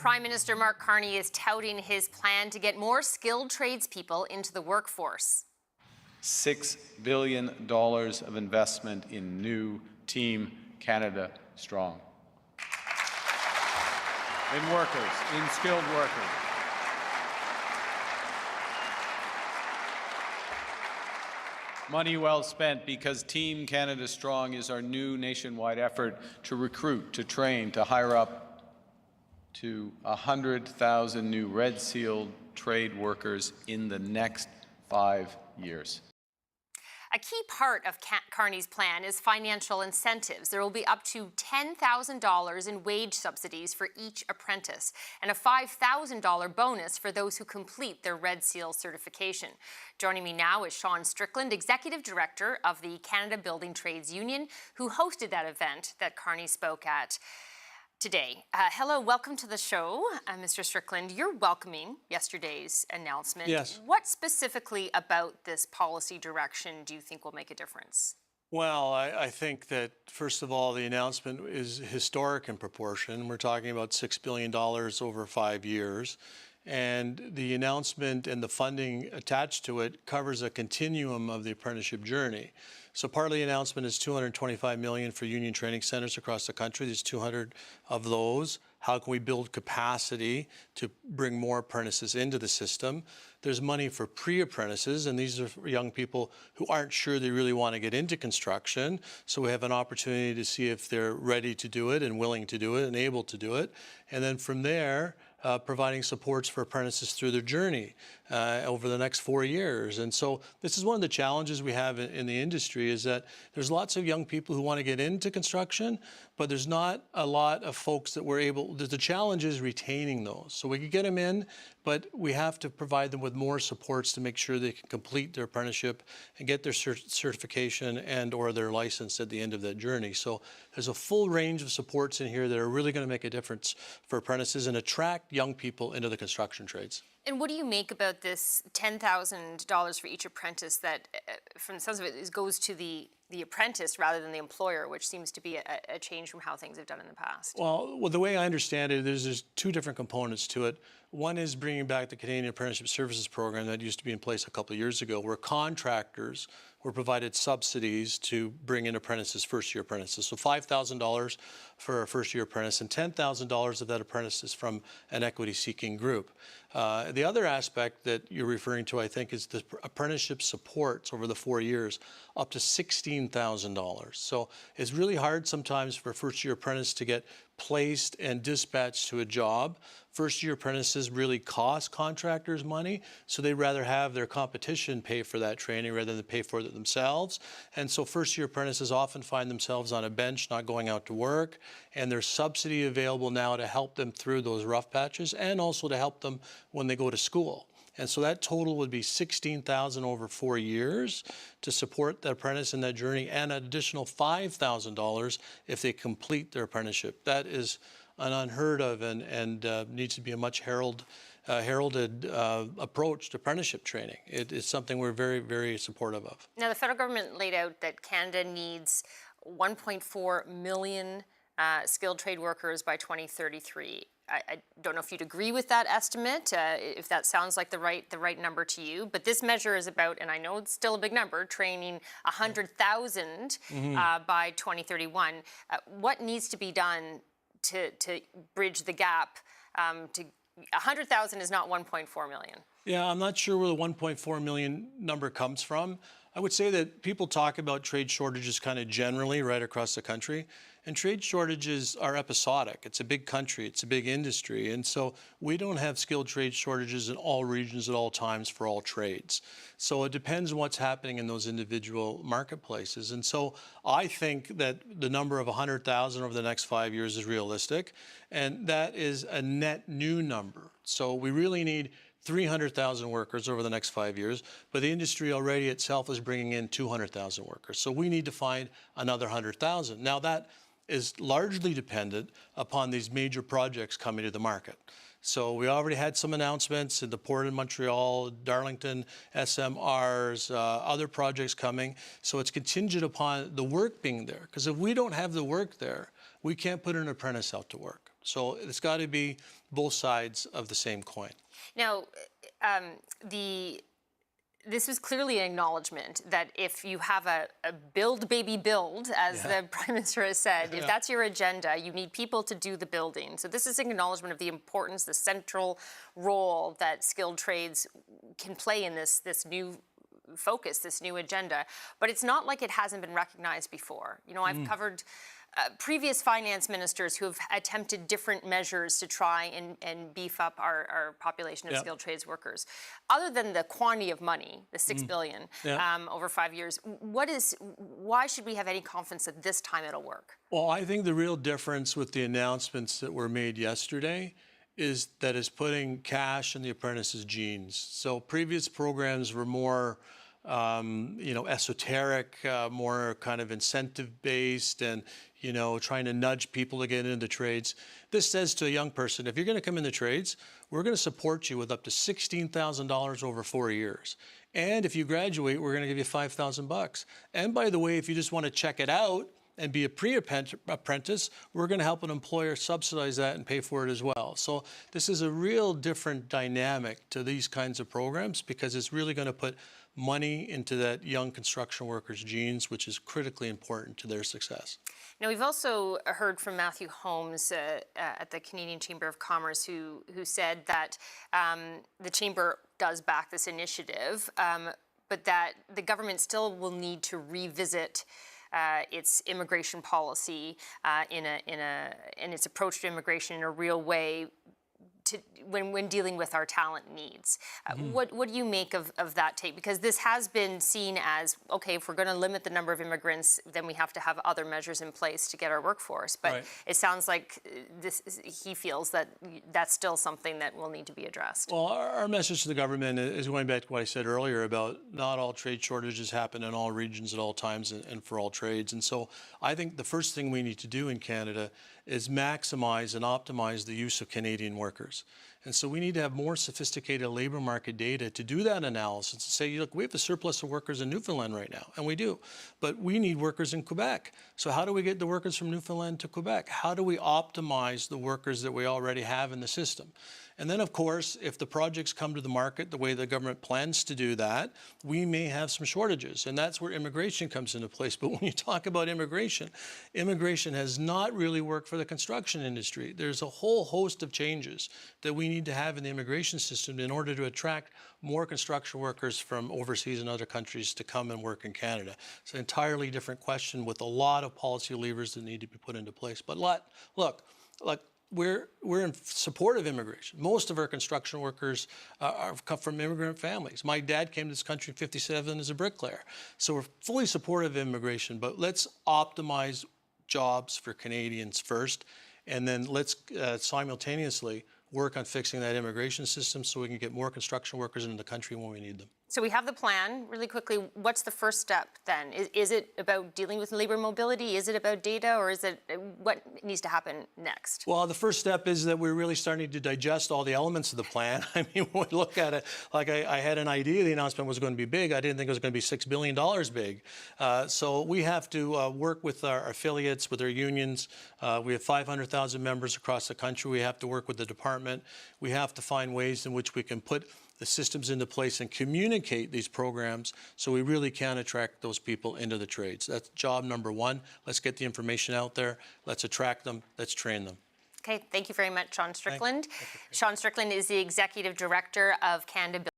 Prime Minister Mark Carney is touting his plan to get more skilled tradespeople into the workforce. $6 billion of investment in new Team Canada Strong. In workers, in skilled workers. Money well spent, because Team Canada Strong is our new nationwide effort to recruit, to train, to hire up to 100,000 new Red Seal trade workers in the next 5 years. A key part of Carney's plan is financial incentives. There will be up to $10,000 in wage subsidies for each apprentice and a $5,000 bonus for those who complete their Red Seal certification. Joining me now is Strickland, Executive Director of the Canada Building Trades Union, who hosted that event that Carney spoke at today. Hello, welcome to the show, Mr. Strickland. You're welcoming yesterday's announcement. Yes. What specifically about this policy direction do you think will make a difference? Well, I think that, first of all, the announcement is historic in proportion. We're talking about $6 billion over 5 years. And the announcement and the funding attached to it covers a continuum of the apprenticeship journey. So part of the announcement is $225 million for union training centers across the country. There's 200 of those. How can we build capacity to bring more apprentices into the system? There's money for pre-apprentices, and these are young people who aren't sure they really want to get into construction. So we have an opportunity to see if they're ready to do it and willing to do it and able to do it. And then from there, providing supports for apprentices through their journey over the next 4 years. And so this is one of the challenges we have in the industry, is that there's lots of young people who want to get into construction, but there's not a lot of folks that we're able, the challenge is retaining those. So we can get them in, but we have to provide them with more supports to make sure they can complete their apprenticeship and get their certification and or their license at the end of that journey. So there's a full range of supports in here that are really going to make a difference for apprentices and attract young people into the construction trades. And what do you make about this $10,000 for each apprentice that, from the sense of it, goes to the apprentice rather than the employer, which seems to be a change from how things have done in the past? Well, the way I understand it, there's two different components to it. One is bringing back the Canadian Apprenticeship Services Program that used to be in place a couple of years ago, where contractors were provided subsidies to bring in apprentices, first-year apprentices. So $5,000 for a first-year apprentice, and $10,000 of that apprentice is from an equity-seeking group. The other aspect that you're referring to, I think, is the apprenticeship supports over the 4 years, up to $16,000. So it's really hard sometimes for a first-year apprentice to get placed and dispatched to a job. First-year apprentices really cost contractors money, so they'd rather have their competition pay for that training rather than pay for it themselves. And so first-year apprentices often find themselves on a bench, not going out to work, and there's subsidy available now to help them through those rough patches and also to help them when they go to school. And so that total would be $16,000 over 4 years to support the apprentice in that journey, and an additional $5,000 if they complete their apprenticeship. That is an unheard of and needs to be a much heralded approach to apprenticeship training. It is something we're very, very supportive of. Now, the federal government laid out that Canada needs 1.4 million skilled trade workers by 2033. I don't know if you'd agree with that estimate, if that sounds like the right number to you. But this measure is about, and I know it's still a big number, training 100,000 by 2031. What needs to be done to bridge the gap? 100,000 is not 1.4 million. Yeah, I'm not sure where the 1.4 million number comes from. I would say that people talk about trade shortages kind of generally right across the country, and trade shortages are episodic. It's a big country, it's a big industry, and so we don't have skilled trade shortages in all regions at all times for all trades. So it depends on what's happening in those individual marketplaces. And so I think that the number of 100,000 over the next 5 years is realistic, and that is a net new number. So we really need 300,000 workers over the next 5 years, but the industry already itself is bringing in 200,000 workers. So we need to find another 100,000. Now that is largely dependent upon these major projects coming to the market. So we already had some announcements in the port in Montreal, Darlington, SMRs, other projects coming. So it's contingent upon the work being there. Because if we don't have the work there, we can't put an apprentice out to work. So it's got to be both sides of the same coin. Now, this was clearly an acknowledgement that if you have a build, baby, build, as the Prime Minister has said, if that's your agenda, you need people to do the building. So this is an acknowledgement of the importance, the central role that skilled trades can play in this new focus, this new agenda. But it's not like it hasn't been recognized before. You know, I've covered previous finance ministers who have attempted different measures to try and beef up our population of skilled trades workers. Other than the quantity of money, the $6 billion over 5 years, why should we have any confidence that this time it'll work? Well, I think the real difference with the announcements that were made yesterday is that it's putting cash in the apprentices' jeans. So previous programs were more esoteric, more kind of incentive-based and, trying to nudge people to get into the trades. This says to a young person, if you're going to come in the trades, we're going to support you with up to $16,000 over 4 years. And if you graduate, we're going to give you $5,000. And by the way, if you just want to check it out and be a pre-apprentice, we're going to help an employer subsidize that and pay for it as well. So this is a real different dynamic to these kinds of programs because it's really going to put money into that young construction worker's jeans, which is critically important to their success. Now, we've also heard from Matthew Holmes at the Canadian Chamber of Commerce who said that the Chamber does back this initiative, but that the government still will need to revisit its immigration policy and its approach to immigration in a real way when dealing with our talent needs. What do you make of that take? Because this has been seen as, okay, if we're going to limit the number of immigrants, then we have to have other measures in place to get our workforce. But it sounds like he feels that that's still something that will need to be addressed. Well, our message to the government is going back to what I said earlier about not all trade shortages happen in all regions at all times and for all trades. And so I think the first thing we need to do in Canada is maximize and optimize the use of Canadian workers. And so we need to have more sophisticated labor market data to do that analysis and say, look, we have a surplus of workers in Newfoundland right now, and we do, but we need workers in Quebec. So how do we get the workers from Newfoundland to Quebec? How do we optimize the workers that we already have in the system? And then, of course, if the projects come to the market the way the government plans to do that, we may have some shortages. And that's where immigration comes into place. But when you talk about immigration has not really worked for the construction industry. There's a whole host of changes that we need to have in the immigration system in order to attract more construction workers from overseas and other countries to come and work in Canada. It's an entirely different question with a lot of policy levers that need to be put into place. But look, we're in support of immigration. Most of our construction workers come from immigrant families. My dad came to this country in '57 as a bricklayer. So we're fully supportive of immigration, but let's optimize jobs for Canadians first, and then let's simultaneously work on fixing that immigration system so we can get more construction workers into the country when we need them. So we have the plan. Really quickly, what's the first step then? Is it about dealing with labor mobility? Is it about data? Or is it what needs to happen next? Well, the first step is that we're really starting to digest all the elements of the plan. I mean, when we look at it, like I had an idea the announcement was going to be big. I didn't think it was going to be $6 billion big. So we have to work with our affiliates, with our unions. We have 500,000 members across the country. We have to work with the department. We have to find ways in which we can put the systems into place and communicate these programs so we really can attract those people into the trades. That's job number one. Let's get the information out there. Let's attract them. Let's train them. Okay, thank you very much, Sean Strickland. Sean Strickland is the Executive Director of Canada